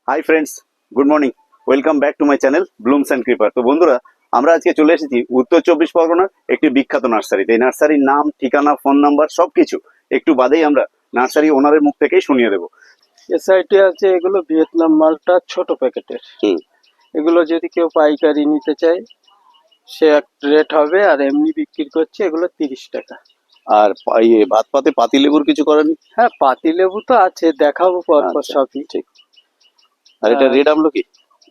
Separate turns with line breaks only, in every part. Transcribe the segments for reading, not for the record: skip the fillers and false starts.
Hi friends, good morning. Welcome back to my channel blooms and creeper. তো বন্ধুরা, আমরা আজকে চলে এসেছি উত্তর 24 পরগনার একটি বিখ্যাত নার্সারিতে। এই নার্সারির নাম, ঠিকানা, ফোন নাম্বার সবকিছু একটু বাদেই আমরা নার্সারি ওনারের মুখ থেকেই শুনিয়ে দেবো।
এসআইটি আছে, এগুলো ভিয়েতনাম মালটা ছোট প্যাকেটের। এগুলো যদি কেউ পাইকারি নিতে চায় সে এক রেট হবে, আর এমনি বিক্রি করছে এগুলো 30 টাকা।
আর ভাত পাতে পাতি লেবুর কিছু করেনি?
হ্যাঁ, পাতি লেবু তো আছে, দেখাবো পরপর সবই।
ঠিক। আর এটা রেড আমলকি?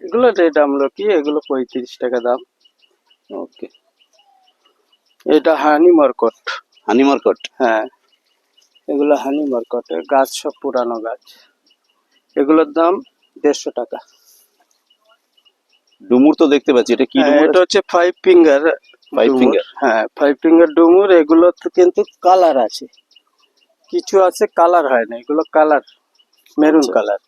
এগুলো রেড আমলকি, এগুলো 35 টাকা দাম।
ওকে।
এটা হানি মার্কট।
হানি মার্কট?
হ্যাঁ, এগুলো হানি মার্কটের গাছ, সব পুরানো গাছ। এগুলোর দাম 150 টাকা।
ডুমুর তো দেখতে পাচ্ছি, এটা কি ডুমুর?
এটা হচ্ছে 5 ফিঙ্গার।
5 ফিঙ্গার?
হ্যাঁ, 5 ফিঙ্গার ডুমুর। এগুলো তো কিন্তু কালার আছে, কিছু আছে কালার হয় না, এগুলো কালার মেরুন কালার।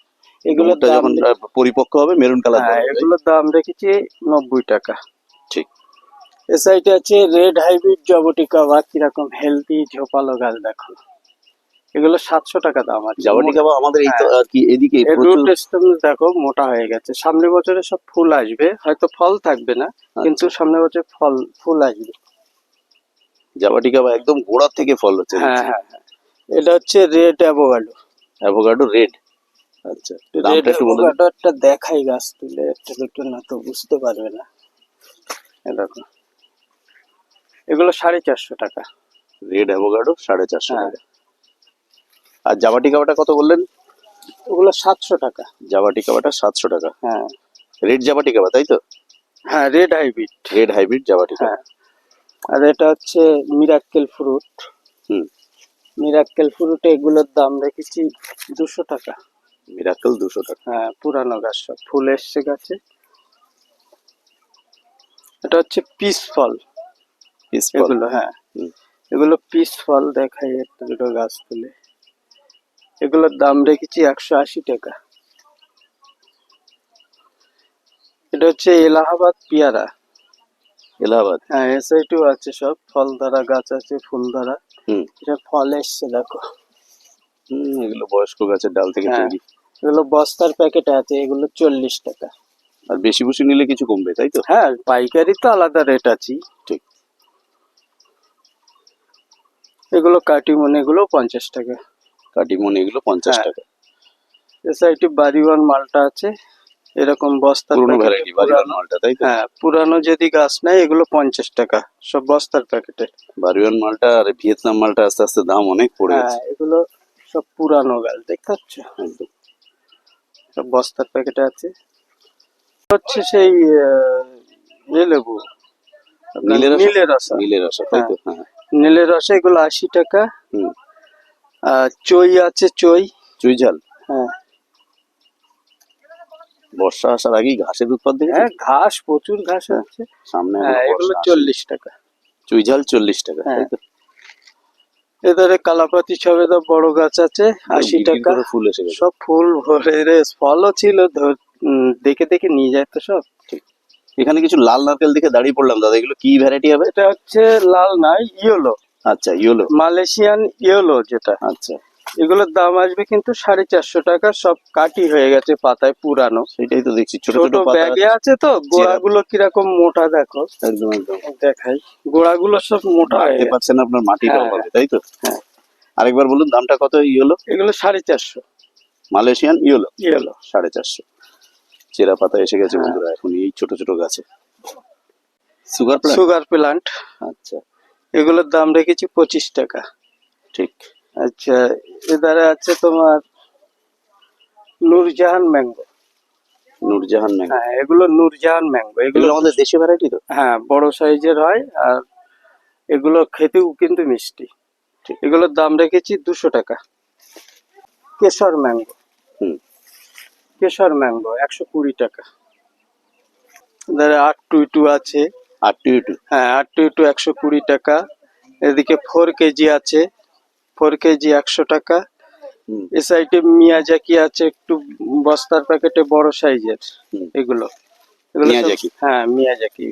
এগুলো
যখন পরিপক্ক হবে মেরুন কালার।
হ্যাঁ, এগুলোর দাম রেখেছি 90 টাকা।
ঠিক।
এ সাইডে আছে রেড হাইব্রিড জবটিকা বা কিরকম হেলদি ঝোপালো গাছ, দেখো এগুলো 700 টাকা দাম আছে।
জবটিকা আমাদের এই তো আর কি এদিকে
রুট স্টেম দেখো মোটা হয়ে গেছে। সামনের বছরে সব ফুল আসবে, হয়তো ফল থাকবে না, কিন্তু সামনের বছর ফুল আসবে।
জবটিকা একদম গোড়া থেকে ফল হচ্ছে।
হ্যাঁ হ্যাঁ হ্যাঁ, এটা হচ্ছে রেড অ্যাভোকাডো।
Avocado red? আচ্ছা, দামটা একটু বলুন।
অ্যাভোকাডোটা দেখাই, গাছ তুলে একটু না তো বুঝতে পারবে না। দেখো এগুলো 450 টাকা।
রেড অ্যাভোকাডো 450 টাকা। আর জাবাটিকাটা কত বললেন?
ওগুলো 700 টাকা।
জাবাটিকাটা 700 টাকা।
হ্যাঁ,
রেড জাবাটিকা, তাই তো?
হ্যাঁ, রেড হাইব্রিড।
রেড হাইব্রিড জাবাটিকা।
হ্যাঁ, আর এটা হচ্ছে মিরাক্কেল ফ্রুট। মিরাক্কেল ফ্রুট, এগুলোর দাম রেখেছি 200 টাকা।
মিরাক্কেল 200 টাকা?
হ্যাঁ, পুরানো গাছ, সব ফুল এসছে গাছে। এটা হচ্ছে পিস ফল। এগুলো হ্যাঁ, এগুলো পিস ফল। দেখাই একটা দুটো গাছ তুলে। এগুলোর দাম রেখেছি 180 টাকা। এটা হচ্ছে এলাহাবাদ পেয়ারা।
এলাহাবাদ?
হ্যাঁ, এসআইটিও আছে, সব ফল দ্বারা গাছ আছে, ফুল দ্বারা। এটা ফল এসছে দেখো।
এগুলো বয়স্ক গাছের ডাল থেকে তৈরি।
এগুলো বস্তার প্যাকেটে আছে, এগুলো 40 টাকা।
আর বেশি বেশি নিলে কিছু কমবে, তাই তো?
হ্যাঁ, পাইকারি তো আলাদা রেট আছে।
ঠিক।
এগুলো কাটিমন, এগুলো 50 টাকা।
কাটিমন এগুলো 50 টাকা।
এসআইটি বাড়িওয়ান মালটা আছে, এরকম বস্তার
ভ্যারাইটি বাড়িওয়ান মালটা, তাই তো?
হ্যাঁ, পুরানো যদি গাছ নেয় এগুলো 50 টাকা, সব বস্তার প্যাকেটে।
বাড়িওয়ান মালটা আর ভিয়েতনাম মালটা আস্তে আস্তে দাম অনেক পড়ে গেছে।
এগুলো সব পুরানো গাছ, দেখতে পাচ্ছ, একদম সব বস্তার প্যাকেটে আছে। হচ্ছে সেই লেবু, নীলের রসা।
নীলের রসা, তাই তো? হ্যাঁ,
নীলের রসা, এগুলো 80 টাকা। চই আছে, চই
ঝাল।
হ্যাঁ,
বর্ষা আসার আগেই ঘাসের উৎপাদ দেখে।
হ্যাঁ, ঘাস, প্রচুর ঘাস আছে
সামনে।
এগুলো 40 টাকা।
চুই ঝাল 40 টাকা, তাই তো?
এধারে কালাপাতি সবেদা বড় গাছ আছে 80 টাকা।
ফুল এসে গেছে,
সব ফুল ভরে, ফলও ছিল, দেখে দেখে নিয়ে যায় তো সব।
ঠিক। এখানে কিছু লাল নারকেল দেখে দাঁড়িয়ে পড়লাম দাদা, এগুলো কি ভ্যারাইটি হবে?
এটা হচ্ছে লাল না, ইয়েলো।
আচ্ছা, ইয়েলো,
মালয়েশিয়ান ইয়েলো যেটা।
আচ্ছা।
এগুলোর দাম আসবে কিন্তু 450 টাকা। সব কাটি হয়ে গেছে, পাতায় পুরানো।
সেটাই তো দেখছি, ছোট
ছোট ব্যাগে আছে তো। গোড়াগুলো কিরকম মোটা দেখো।
একদম একদম
দেখাই, গোড়াগুলো সব মোটা হয়ে
দেখতে পাচ্ছেন আপনার মাটির অভাবে, তাই তো?
হ্যাঁ।
আরেকবার বলুন দামটা কত? ইয়েলো
এগুলো 450।
Malaysian yellow
yellow
450। চেরা পাতা এসে গেছে বন্ধুরা এখন এই ছোট ছোট গাছে।
Sugar plant.
আচ্ছা,
এগুলোর দাম রেখেছি 25 টাকা।
ঠিক।
আচ্ছা, এধারে আছে তোমার নূরজাহান ম্যাঙ্গো।
নূরজাহান ম্যাঙ্গো?
হ্যাঁ, এগুলো নূরজাহান ম্যাঙ্গো।
এগুলো আমাদের দেশীয় ভ্যারাইটি তো?
হ্যাঁ, বড় সাইজের হয়, আর এগুলো খেতেও কিন্তু মিষ্টি। এগুলোর দাম রেখেছি 200 টাকা। কেশর ম্যাঙ্গো। কেশর ম্যাঙ্গো 120 টাকা। এধারে 822 আছে।
822?
হ্যাঁ, 822 120 টাকা। এদিকে 4 কেজি আছে, 4 কেজি 100 টাকা। এ সাইডে মিয়াজাকি আছে, একটু বস্তার প্যাকেটে বড় সাইজের। এগুলো
মিয়াজাকি?
হ্যাঁ, মিয়াজাকি।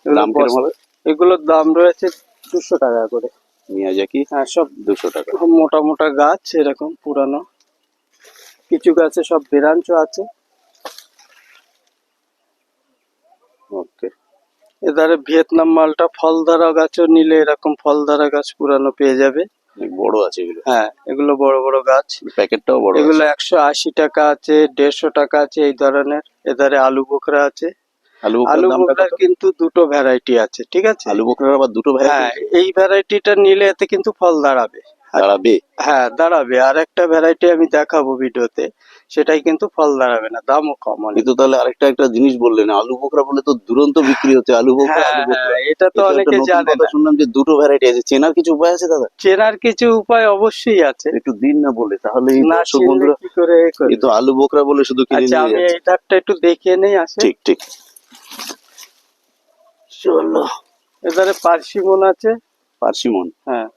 দাম কিরকম হবে?
এগুলোর দাম রয়েছে 200 টাকা করে।
মিয়াজাকি?
হ্যাঁ, সব
200 টাকা।
মোটা মোটা গাছ, এরকম পুরানো। কিছু গাছে সব বেরাঞ্চ আছে।
ওকে,
এধারে ভিয়েতনাম মালটা ফল ধরা গাছও নিলে এরকম ফল ধরা গাছ পুরানো পেয়ে যাবে।
অনেক বড় আছে এগুলো,
হ্যাঁ, এগুলো বড় বড় গাছ।
প্যাকেটটাও বড়
এগুলো
আছে।
180 টাকা আছে, 150 টাকা আছে এই ধরনের। এধারে আলু বোখরা আছে।
আলু বোখরার
আলু
দামটা
বোখরার
কত?
কিন্তু দুটো ভ্যারাইটি আছে, ঠিক আছে?
আলু বোখরার আবার দুটো
হ্যাঁ,
ভ্যারাইটি
এই ভ্যারাইটিটা নিলে এতে কিন্তু ফল দাঁড়াবে।
দাঁড়াবে?
হ্যাঁ, দাঁড়াবে। আর একটা ভ্যারাইটি আমি দেখাবো ভিডিওতে, সেটাই কিন্তু ফল দাঁড়াবে না, দামও কম অনেক।
কিন্তু তাহলে আরেকটা একটা জিনিস বললেন, আলু বোখরা বলে তো দুরন্ত বিক্রি হচ্ছে, আলু বোখরা
হ্যাঁ
আলু বোখরা।
হ্যাঁ, এটা তো
এটা একটা
অনেকে
নতুন
জানে
কথা
না।
শুনলাম যে দুটো ভ্যারাইটি আছে, চেনার কিছু উপায় আছে দাদা?
চেনার কিছু উপায় অবশ্যই আছে।
একটু দিন না বলে, তাহলে এই
না
দর্শক
চিনলে
বন্ধুরা
কি করে এ
এই
করবে?
তো আলু বোখরা বলে শুধু কিনে
আচ্ছা,
নিয়ে
আমি
যাচ্ছে।
এই ধারটা একটু দেখিয়ে নেই আসে।
ঠিক ঠিক, চলো।
এধারে পার্সিমন আছে।
পার্সিমন,
হ্যাঁ,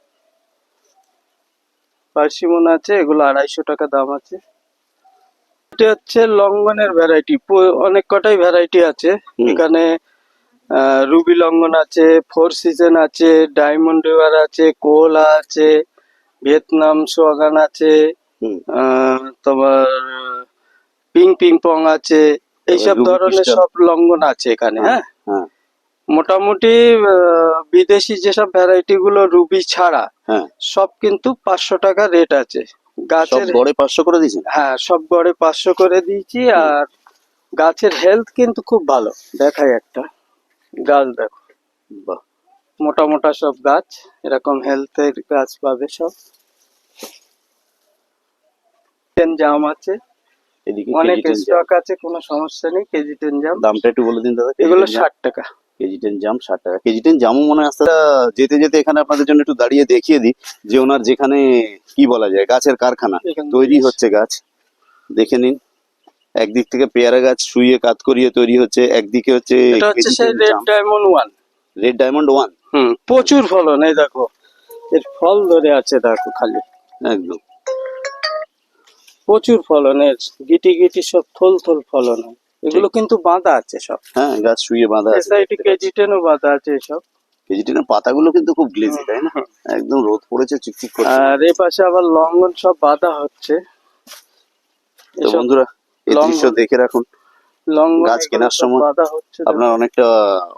পার্সিমন আছে, এগুলো 250 টাকা দাম আছে। এটা হচ্ছে লঙ্ঘনের ভ্যারাইটি, অনেক কটাই ভ্যারাইটি আছে
হুম।
এখানে। রুবি লঙ্ঘন আছে, ফোর সিজন আছে, ডায়মন্ড রিভার আছে, কোলা আছে, ভিয়েতনাম সোয়াগান আছে,
হুম,
তোমার পিং পিং পং আছে। এইসব
রুবি
ধরনের
ক্রিস্টাল।
সব লঙ্ঘন আছে এখানে।
হ্যাঁ
হ্যাঁ,
হ্যাঁ
মোটামুটি বিদেশি যেসব ভ্যারাইটি গুলো রুবি ছাড়া
হ্যাঁ,
সব কিন্তু 500 টাকা রেট আছে
সব
গাছের।
গড়ে 500 করে দিয়েছেন?
হ্যাঁ, সব গড়ে 500 করে দিয়েছি।
হুম।
আর গাছের হেলথ কিন্তু খুব ভালো। দেখাই একটা গাছ, দেখো
বাহ,
মোটা মোটা সব গাছ, এরকম হেলথের গাছ পাবে সব। জাম আছে,
এদিকে
অনেক
কেজি 10 জাম,
স্টক আছে, কোনো সমস্যা নেই। কেজি 10 জাম,
দামটা একটু বলে দিন দাদা।
এগুলো 60 টাকা।
কেজি 10 জাম 60 টাকা। কেজি 10 জামও মনে হয় আস্তে যেতে যেতে এখানে আপনাদের জন্য একটু দাঁড়িয়ে দেখিয়ে দিই যে ওনার যেখানে কি বলা যায় গাছের কারখানা
এখান
তৈরি
থেকে
হচ্ছে গাছ, দেখে নিন। একদিক থেকে পেয়ারা গাছ শুইয়ে কাত করিয়ে তৈরি হচ্ছে, একদিকে হচ্ছে
এটা হচ্ছে
কেজি
সেই
10
রেড
জাম,
ডায়মন্ড 1।
Red diamond 1।
প্রচুর ফলন, এই দেখো এর ফল ধরে আছে, দেখো খালি
একদম
প্রচুর ফলন। এর গিটি গিটি সব থল থল ফলন হয়। এগুলো কিন্তু বাঁধা আছে সব।
হ্যাঁ, গাছ শুয়ে বাঁধা আছে
এসআইটি কেজি 10 ও বাঁধা আছে সব।
কেজি 10 পাতাগুলো কিন্তু খুব গ্লেজি, তাই না?
হুম।
একদম রোদ পড়েছে, চিকচিক করছে।
আর এই পাশে আবার লঙ্ঘন সব বাঁধা হচ্ছে।
তো
এসব
বন্ধুরা এই দৃশ্য
লঙ্ঘন
দেখে রাখুন,
লঙ্ঘন
গাছ
এগুলো
কেনার
সব
সময়
বাঁধা হচ্ছে।
আপনার
দেখো,
অনেকটা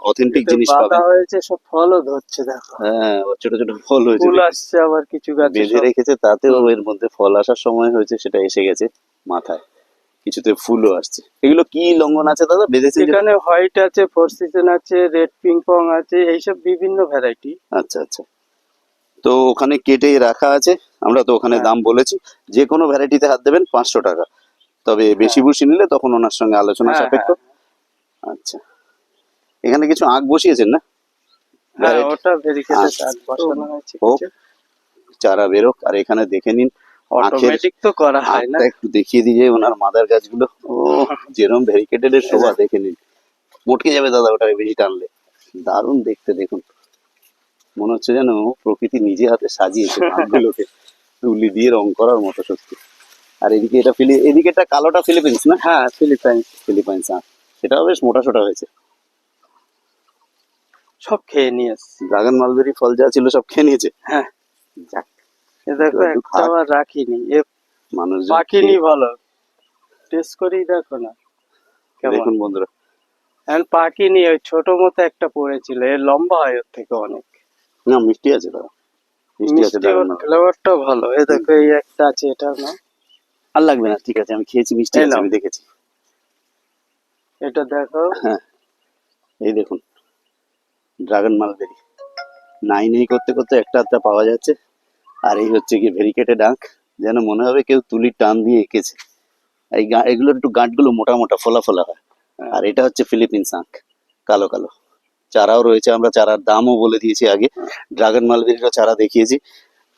অথেন্টিক
এতে
জিনিস
বাঁধা
পাবেন।
হয়েছে, সব ফলও ধরছে দেখো।
হ্যাঁ, ছোট ছোট ফল হয়েছে
ফুল
দেখুন।
আসছে আবার কিছু গাছে
বেঁধে
সব।
রেখেছে, তাতেও
হুম।
এর মধ্যে ফল আসার সময় হয়েছে, সেটা এসে গেছে মাথায়, কিছুতে ফুলও আসছে। এগুলো কি লঙ্ঘন আছে দাদা বেঁধেছেন যেটা?
এখানে হোয়াইট আছে, ফোর সিজন আছে, রেড পিং পং আছে, এইসব বিভিন্ন ভ্যারাইটি।
আচ্ছা আচ্ছা, তো ওখানে কেটে রাখা আছে, আমরা তো ওখানে
হ্যাঁ
দাম বলেছি। যে কোনো ভ্যারাইটিতে হাত দেবেন 500 টাকা, তবে বেশি
হ্যাঁ
বুশি নিলে তখন ওনার সঙ্গে আলোচনা
হ্যাঁ
সাপেক্ষ।
হ্যাঁ
আচ্ছা, এখানে কিছু আঁক বসিয়েছেন না?
হ্যাঁ,
ভ্যারাইটি
ওটা ভেরিকেটেড
আচ্ছা,
আগ বসানো হয়েছে
হোক,
কিছু।
চারা বেরোক। আর এখানে দেখে নিন আখের
অটোমেটিক তো করা হয় না।
আখটা একটু দেখিয়ে দিয়ে যে ওনার মাদার গাছগুলো, ও যেরকম ভেরিকেটেড এর শোভা দেখে নিন। মটকে যাবে দাদা ওটাকে বেশি টানলে। দারুণ দেখতে, দেখুন মনে হচ্ছে যেন প্রকৃতি নিজে হাতে সাজিয়েছে আখগুলোকে, তুলি দিয়ে রং করার মতো সত্যি। আর এদিকে এটা এদিকে একটা কালোটা ফিলিপিন্স না?
হ্যাঁ, ফিলিপাইন্স।
ফিলিপাইন্স আখ, সেটাও বেশ মোটা সোটা হয়েছে।
সব খেয়ে নিয়ে এসছি।
ড্রাগন মালবেরি ফল যা ছিল সব খেয়ে নিয়েছে।
হ্যাঁ,
যাক,
এ দেখো
একটু
একটা
খাক,
আবার রাখিনি, এ
মানুষজন
পাকিনি
খেয়ে।
ভালো। টেস্ট করেই দেখো না কেমন।
দেখুন বন্ধুরা,
এখন পাকিনি, ওই ছোট মতো একটা পড়েছিল, এর লম্বা হয় ওর থেকে অনেক।
না মিষ্টি আছে দাদা, মিষ্টি আছে
মিষ্টি,
ড্রাগন
ওর
মালবেরি।
ফ্লেভারটাও ভালো। এই দেখো এই একটা আছে, এটা না,
আর লাগবে না, ঠিক আছে, আমি খেয়েছি, মিষ্টি
এই
আছে,
নাও
আমি দেখেছি।
এটা দেখো।
হ্যাঁ, এই দেখুন ড্রাগন মালবেরি, নাই নেই করতে করতে একটা আধটা পাওয়া যাচ্ছে। আর এই হচ্ছে কি ভেরিকেটেড আঁখ, যেন মনে হবে কেউ তুলির টান দিয়ে এঁকেছে। এই এগুলোর একটু গাঁটগুলো মোটা মোটা ফোলা ফোলা হয়। আর এটা হচ্ছে ফিলিপিন্স আঁখ, কালো কালো। চারাও রয়েছে, আমরা চারার দামও বলে দিয়েছি আগে। ড্রাগন মালবেরিরও চারা দেখিয়েছি।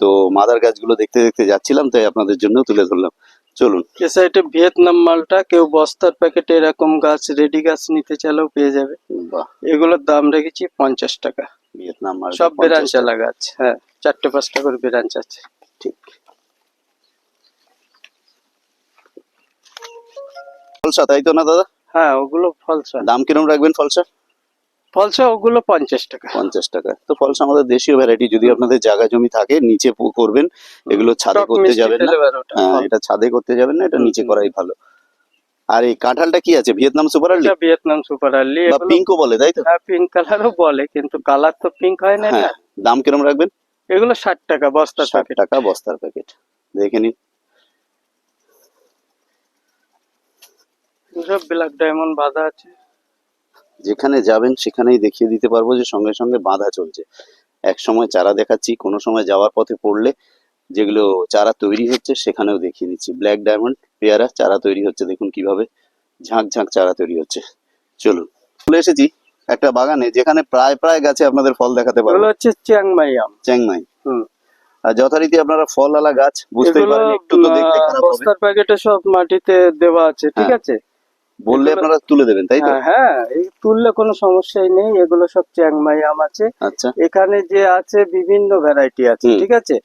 তো মাদার গাছগুলো দেখতে দেখতে যাচ্ছিলাম, তাই আপনাদের জন্য তুলে ধরলাম। চলুন।
এ সাইডে ভিয়েতনাম মালটা, কেউ বস্তার প্যাকেটে এরকম গাছ, রেডি গাছ নিতে চাইলেও পেয়ে যাবে।
বাহ,
এগুলোর দাম রেখেছি 50 টাকা।
ভিয়েতনাম মালটা
সব
50
বেরাঞ্চা
টাকা।
গাছ। হ্যাঁ, 4-5টা করে বেরাঞ্চ আছে।
ঠিক। ফলসা তাই তো না দাদা?
হ্যাঁ, ওগুলো ফলসা।
দাম কিরম রাখবেন ফলসা?
ফলসা ওগুলো 50 টাকা।
50 টাকা। তো ফলসা আমাদের দেশীয় ভ্যারাইটি, যদি আপনাদের জায়গা জমি থাকে নিচে করবেন, এগুলো ছাদে
টক
করতে
মিষ্টি
যাবেন না।
ফ্লেভার ওটা
হ্যাঁ,
ফল।
এটা ছাদে করতে যাবেন না, এটা
হুম,
নিচে
হুম,
করাই ভালো। আর এই কাঁঠালটা কি আছে, ভিয়েতনাম সুপার আর্লি
এটা ভিয়েতনাম সুপার আর্লি,
বা পিঙ্কও বলে, তাই তো?
হ্যাঁ পিঙ্ক কালারও বলে, কিন্তু কালার তো পিঙ্ক হয় না
হ্যাঁ,
এটা।
দাম কিরম রাখবেন?
এগুলো 60 টাকা বস্তার
60
প্যাকেট।
টাকা বস্তার প্যাকেট। দেখে নিন।
সব ব্ল্যাক ডায়মন্ড বাঁধা আছে।
যেখানে যাবেন সেখানেই দেখিয়ে দিতে পারবো যে সঙ্গে সঙ্গে বাঁধা চলছে। এক সময় চারা দেখাচ্ছি, কোনো সময় যাওয়ার পথে পড়লে যেগুলো চারা তৈরি হচ্ছে সেখানেও দেখিয়ে দিচ্ছি। ব্ল্যাক ডায়মন্ড পেয়ারা চারা তৈরি হচ্ছে, দেখুন কিভাবে ঝাঁক ঝাঁক চারা তৈরি হচ্ছে। চলুন, চলে এসেছি একটা বাগানে যেখানে প্রায় প্রায় গাছে আপনাদের ফল দেখাতে পারবো।
এগুলো হচ্ছে চিয়াংমাই আম।
চ্যাংমাই।
হুম।
আর যথারীতি আপনারা ফলওয়ালা গাছ, বুঝতেই
এগুলো
পারেন একটু তো দেখতে খারাপ হবে।
বস্তার প্যাকেটে সব মাটিতে দেওয়া আছে, ঠিক
হ্যাঁ।
আছে।
বললে
এগুলো-
আপনারা তুলে দেবেন, তাই তো?
হ্যাঁ হ্যাঁ, এই তুললে কোনো সমস্যাই নেই। এগুলো সব চিয়াংমাই আম আছে।
আচ্ছা।
এখানে যে আছে বিভিন্ন ভ্যারাইটি আছে,
হুম।
ঠিক আছে।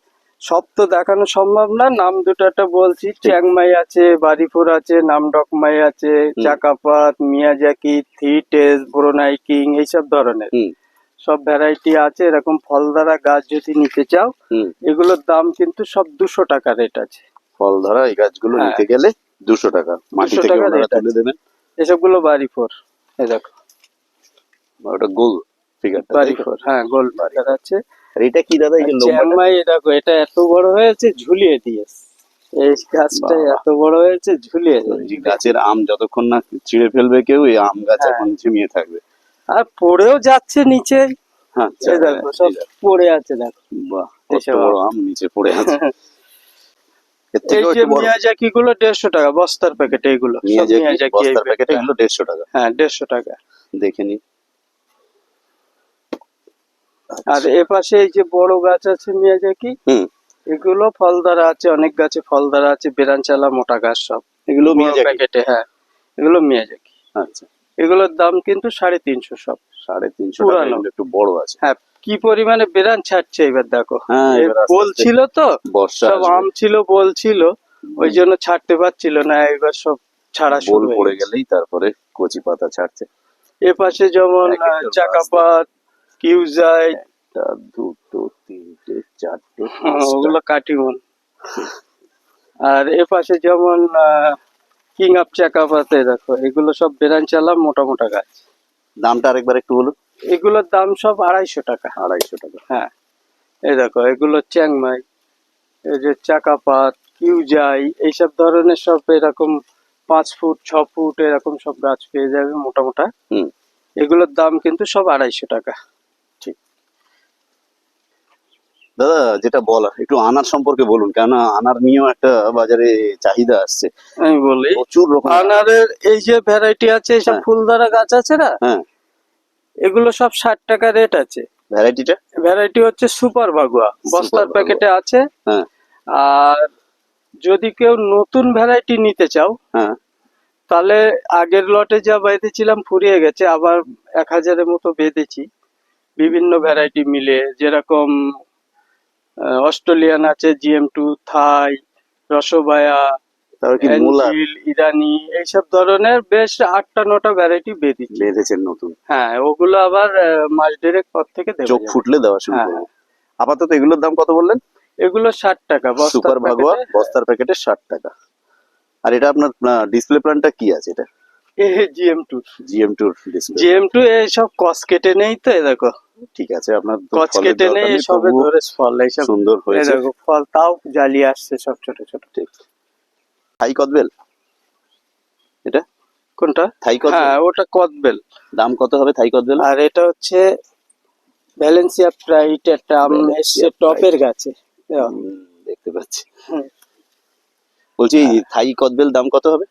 সব তো দেখানো সম্ভব না, নাম দুটো একটা বলছি। চিয়াংমাই আছে, বারিপুর আছে, নামডকমাই আছে,
হুম।
চাকাপাত, Miyazaki, three taste, Brunei king, এইসব ধরনের
হুম।
সব ভ্যারাইটি আছে। এরকম ফল দ্বারা গাছ যদি নিতে চাও,
হুম।
এগুলোর দাম কিন্তু সব 200 টাকা রেট আছে।
ফল ধরা এই গাছগুলো
হ্যাঁ।
নিতে গেলে 200 টাকা মাটি
200
থেকে
টাকা
ওনারা
রেট
তুলে
আছে।
দেবেন।
এসবগুলো বারিপুর, এই দেখো
ওটা গোল ফিগারটা, তাই তো?
বারিপুর, হ্যাঁ গোল ফিগার আছে।
আর এটা কি দাদা, এই যে লম্বাটা?
চিয়াংমাই দেখো, এটা এত বড় হয়েছে ঝুলিয়ে দিয়েছে। এই গাছটা
বাবা।
এত বড় হয়েছে ঝুলিয়ে
এই গাছের আম যতক্ষণ না ছিঁড়ে ফেলবে কেউ, এই আম গাছ
হ্যাঁ।
এখন ঝিমিয়ে থাকবে।
আর পড়েও যাচ্ছে নিচে।
আচ্ছা,
এই দেখো সব পড়ে আছে, দেখো
বাহ, কত
এসব
বড়
আম।
আম নিচে পড়ে আছে। এর
এই
থেকেও
যে
একটু বড়।
মিয়াজাকি গুলো 150 টাকা বস্তার প্যাকেট, এইগুলো সব
মিয়াজাকি
মিয়াজাকি এই
বস্তার প্যাকেটে
প্যাকেটটা।
এগুলো 150 টাকা।
হ্যাঁ 150 টাকা।
দেখে নিন।
আর এপাশে এই যে বড় গাছ আছে মিয়াজাকি,
হুম।
এগুলো ফল দ্বারা আছে, অনেক গাছে ফল দ্বারা আছে, বেরানচালা মোটা গাছ সব।
এগুলো
বড়
মিয়াজাকি?
প্যাকেটে, হ্যাঁ এগুলো মিয়াজাকি।
আচ্ছা।
এগুলোর দাম কিন্তু 350 সব।
350 টাকা।
পুরানো।
এগুলো একটু বড় আছে।
হ্যাঁ, কি পরিমাণে বেরান ছাড়ছে এবার দেখো।
হ্যাঁ,
এই
এবার আস্তে আস্তে
বলছিল তো,
বর্ষা
সব
আসবে।
আম ছিল বলছিল, ওই জন্য ছাড়তে পারছিল না। এবার সব ছাড়া
বোল
শুরু হয়ে
পড়ে
গেছে।
গেলেই তারপরে কচি পাতা ছাড়ছে।
এ পাশে যেমন
এক একটার
চাকাপাত, কিউজাই,
একটা, দুটো, তিনটে, চারটে,
ওগুলো
পাঁচটা।
কাটিমন। আর এ পাশে যেমন কিং অফ চাকাপাতে দেখো, এগুলো সব বেরান চালা মোটা মোটা গাছ।
দামটা আরেকবার একটু বলুন।
এগুলোর দাম সব 250 টাকা।
250 টাকা।
হ্যাঁ, এই দেখো এগুলো চ্যাংমাই, এই যে চাকাপাত, কিউজাই, এইসব ধরনের সব এরকম 5 ফুট 6 ফুট এরকম সব গাছ পেয়ে যাবে মোটা মোটা।
হুম।
এগুলোর দাম কিন্তু সব 250 টাকা।
ঠিক। দাদা, যেটা বলা একটু আনার সম্পর্কে বলুন, কেননা আনার নিয়েও একটা বাজারে চাহিদা আসছে।
আমি বলি,
প্রচুর রকম
আনারের এই যে ভ্যারাইটি আছে, এইসব
হ্যাঁ।
ফুলদারা গাছ আছে না,
হ্যাঁ।
এগুলো সব 60 টাকা রেট আছে।
ভ্যারাইটিটা?
ভ্যারাইটি হচ্ছে সুপার বাগুয়া, বস্তার
বাগুয়া।
প্যাকেটে আছে।
হ্যাঁ।
আর যদি কেউ নতুন ভ্যারাইটি নিতে চাও,
হ্যাঁ।
তাহলে আগের লটে যা বেঁধেছিলাম ফুরিয়ে গেছে, আবার 1000-এর মতো বেঁধেছি বিভিন্ন ভ্যারাইটি মিলে। যেরকম অস্ট্রেলিয়ান আছে, GM2, থাই, রসবায়া,
তারপর কি মোলা
এঞ্জিল, ইরানি, এইসব ধরনের বেশ 8টা-9টা ভ্যারাইটি বেঁধেছি।
বেঁধেছেন নতুন?
হ্যাঁ, ওগুলো আবার মাস দেড়েক পর থেকে দেওয়া
চোখ
যাবে।
ফুটলে দেওয়া শুরু
হ্যাঁ,
করবো। আপাতত এগুলোর দাম কত বললেন?
এগুলো 60 টাকা বস্তার
সুপার ভাগোয়া
প্যাকেটে।
বস্তার প্যাকেটে 60 টাকা। আর এটা আপনার ডিসপ্লে প্ল্যানটা কি আছে? এটা
GM2।
GM2 display.
GM2 এইসব কস কেটে নেই তো, এই দেখো
ঠিক আছে, আপনার তো
কচ
ফলের
কেটে নেই,
দরকার নেই,
সবে
তবুও
ধরে ফল এইসব।
সুন্দর
এই
হয়েছে।
দেখো ফল তাও জ্বালিয়ে আসছে সব ছোট ছোট।
ঠিক। থাই কদবেল এটা?
কোনটা?
থাই কদবেল?
হ্যাঁ ওটা কদবেল।
দাম কত হবে থাই কদবেল?
আর এটা হচ্ছে ভ্যালেন্সিয়া প্রাইট, একটা আম এসছে
ভ্যালেন্সিয়া
টপের গাছে।
দেখতে পাচ্ছি।
হুম।
বলছি এই থাই কদবেল দাম কত হবে?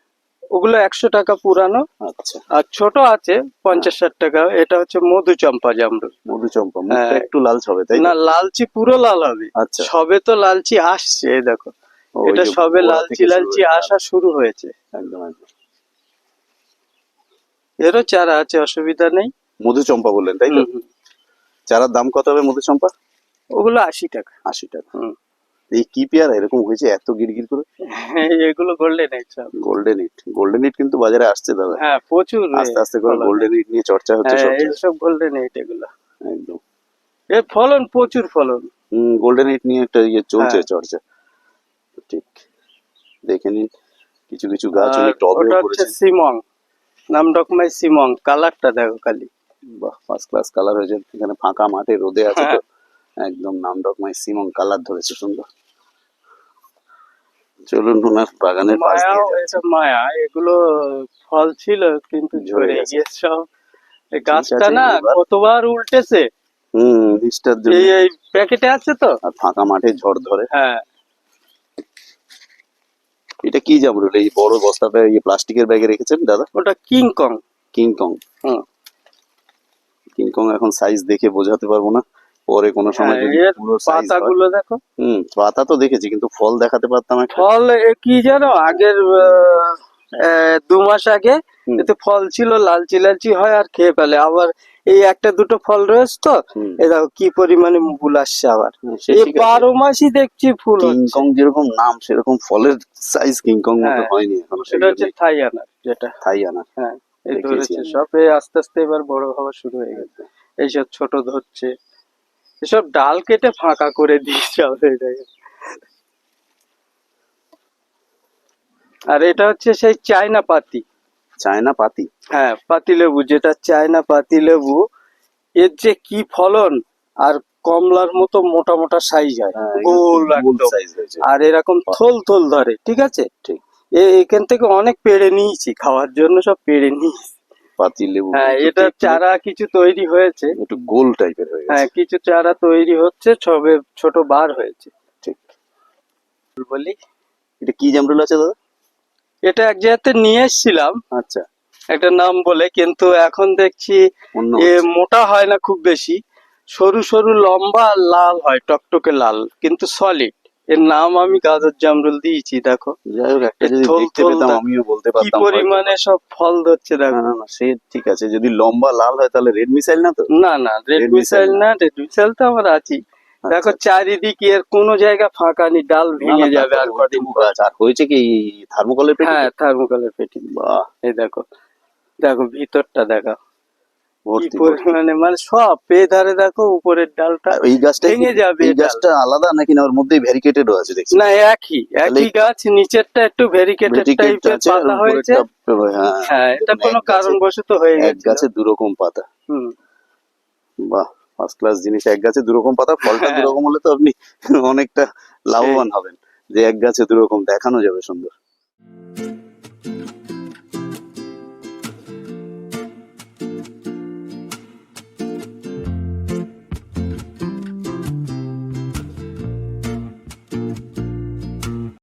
ওগুলো 100 টাকা পুরানো,
আচ্ছা।
আর ছোট আছে 50-60 টাকা। এটা হচ্ছে মধু চম্পা জামরুল।
মধুচম্পা, মুখটা
হ্যাঁ।
একটু লালচে হবে, তাই
না,
তো?
লালচি পুরো লাল হবে।
আচ্ছা।
সবে তো লালচি আসছে, এই দেখো
ওই
এটা
যে
সবে
গোড়া
লালচি
থেকে শুরু
লালচি
হয়েছে।
আসা শুরু হয়েছে।
একদম একদম।
এরও চারা আছে, অসুবিধা নেই।
মধুচম্পা বললেন, তাই তো?
হুম, হুম।
চারার দাম কত হবে মধুচম্পা?
ওগুলো 80 টাকা।
80 টাকা।
হুম।
এই কি পেয়ারা এরকম হয়েছে এত গিরগির করে?
এগুলো গোল্ডেন সব।
গোল্ডেন ইট। গোল্ডেন ইট কিন্তু বাজারে আসছে দাদা।
হ্যাঁ প্রচুর
আস্তে আস্তে করে
ফলন।
গোল্ডেন ইট নিয়ে চর্চা হচ্ছে
হ্যাঁ
সব জায়গায়।
এইসব গোল্ডেন এগুলো।
একদম।
এর ফলন প্রচুর ফলন।
গোল্ডেন ইট নিয়ে একটা চলছে
হ্যাঁ।
চর্চা। ঠিক। দেখে নিন কিছু কিছু গাছ
আর
অনেক টবেও
ওটা হচ্ছে
করেছে।
সিমং, নামডকমাই সিমং। কালারটা দেখো খালি।
বাহ, ফার্স্ট ক্লাস কালার হয়েছে। এখানে ফাঁকা মাঠে রোদে আছে তো,
হ্যাঁ।
একদম নামডকমাই সিমং কালার ধরেছে সুন্দর। চলুন ওনার বাগানের পাশ দিয়ে
মায়াও,
যাচ্ছি।
এটা মায়া। এগুলো ফল ছিল কিন্তু
ঝরে
ঝরে
গেছে।
গিয়েছে সব। এই
ঠিক
গাছটা
আছে,
না
এবার
কতবার উল্টেছে।
বৃষ্টির জন্য
এই প্যাকেটে আছে তো।
আর ফাঁকা মাঠে ঝড় ধরে।
হ্যাঁ,
এটা কি জামরুল, এই বড় বস্তাতে প্লাস্টিকের ব্যাগে রেখেছেন দাদা?
ওটা কিংকং।
কিংকং।
হুম।
কিংকং এখন সাইজ দেখে বোঝাতে পারবো না, পরে কোনো সময়
হ্যাঁ,
যদি
এর
পুরো সাইজ হয়।
পাতাগুলো দেখো।
পাতা তো দেখেছি, কিন্তু ফল দেখাতে পারতাম একটা।
ফল কি জানো, আগের 2 মাস আগে
হুম,
এতে ফল ছিল, লালচি লালচি হয় আর খেয়ে ফেলে। আবার এই একটা দুটো ফল রয়েছে তো,
হুম।
এ দেখো কি পরিমাণে ফুল আসছে আবার।
সে
এই
ঠিক আছে।
12 মাসই দেখছি ফুল হচ্ছে।
কিংকং যেরকম নাম সেরকম ফলের সাইজ কিংকং মতো
হ্যাঁ,
হয়নি এখনো।
সেটা হচ্ছে থাই আনার, যেটা।
থাই আনা
হ্যাঁ, এই
দেখিয়েছি
ধরেছে
আমি।
সব। এই আস্তে আস্তে এবার বড় হওয়া শুরু হয়ে গেছে। এইসব ছোট ধরছে। এসব ডাল কেটে ফাঁকা করে দিয়েছে আমাদের জায়গায়। আর এটা হচ্ছে সেই চায়না পাতি।
চায়না পাতি।
হ্যাঁ, পাতি লেবু, যেটা চায়না পাতি লেবু। এর যে কি ফলন! আর কমলার মতো মোটা মোটা সাইজ হয়,
হ্যাঁ,
গোল
গোল
একদম।
সাইজ হয়েছে।
আর এরকম থল থল ধরে, ঠিক আছে।
ঠিক।
এখান থেকে অনেক পেড়ে নিয়েছি, খাওয়ার জন্য সব পেড়ে নিয়েছি।
পাতি লেবু
হ্যাঁ,
কিন্তু
এটা
দেখলে
চারা কিছু তৈরি হয়েছে।
একটু গোল টাইপের হয়ে
হ্যাঁ,
গেছে।
কিছু চারা তৈরি হচ্ছে, সবে ছোট বার হয়েছে।
ঠিক।
বলি,
এটা কি জামরুল আছে দাদা?
এটা এক জায়গাতে নিয়ে এসেছিলাম
আচ্ছা,
একটা নাম বলে, কিন্তু এখন দেখছি
অন্য
এ
হচ্ছে।
মোটা হয় না খুব বেশি। সরু সরু লম্বা আর লাল হয়, টকটকে লাল, কিন্তু সলিড। এর নাম আমি গাজর জামরুল দিয়েছি। দেখো
যাই হোক, একটা
এর
যদি
থল
দেখতে
থল
পেতাম
দেখ,
আমিও বলতে
কি
পারতাম হয়তো।
পরিমাণে সব ফল ধরছে
না
দেখো।
না না, সে ঠিক আছে। যদি লম্বা লাল হয় তাহলে রেড মিসাইল না তো?
না না, রেড
রেড মিসাইল
মিসাইল না, রেড মিসাইল তো আমার আছেই। দেখো
আচ্ছা।
চারিদিকে এর কোনো জায়গা ফাঁকা নেই, ডাল
না না,
ভেঙে যাবে
তারপরে
আর কদিন
ওইটুকু
পর।
গাছ। আর হয়েছে কি থার্মোকলের
হ্যাঁ,
পেটিতে?
থার্মোকলের পেটি।
বাহ,
এই দেখো, দেখো ভিতরটা দেখো কি
ভর্তি ভর্তি।
পরিমাণে, মানে সব পেয়ে ধারে দেখো, উপরের ডালটা
আর এই গাছটা
ভেঙে যাবে
এই
এ ডাল।
গাছটা আলাদা নাকি, না ওর মধ্যেই ভ্যারিকেটেডও আছে দেখছি?
না, একই
তাহলে
একই গাছ, নিচেরটা একটু ভেরিকেটেড
ভেরিকেট
টাইপের
আছে আর
পাতা হয়েছে।
উপরেরটা। হ্যাঁ,
হ্যাঁ, এটা
দেখুন,
কোনো
এক গাছে
কারণবশত হয়ে
এক
গেছিল।
গাছে দুরকম পাতা।
হুম।
বাহ, ফার্স্ট ক্লাস জিনিস। এক গাছে দুরকম পাতা, ফলটা
হ্যাঁ,
দুরকম হলে তো আপনি অনেকটা
সেই।
লাভবান হবেন। যে এক গাছে দুরকম দেখানো যাবে সুন্দর।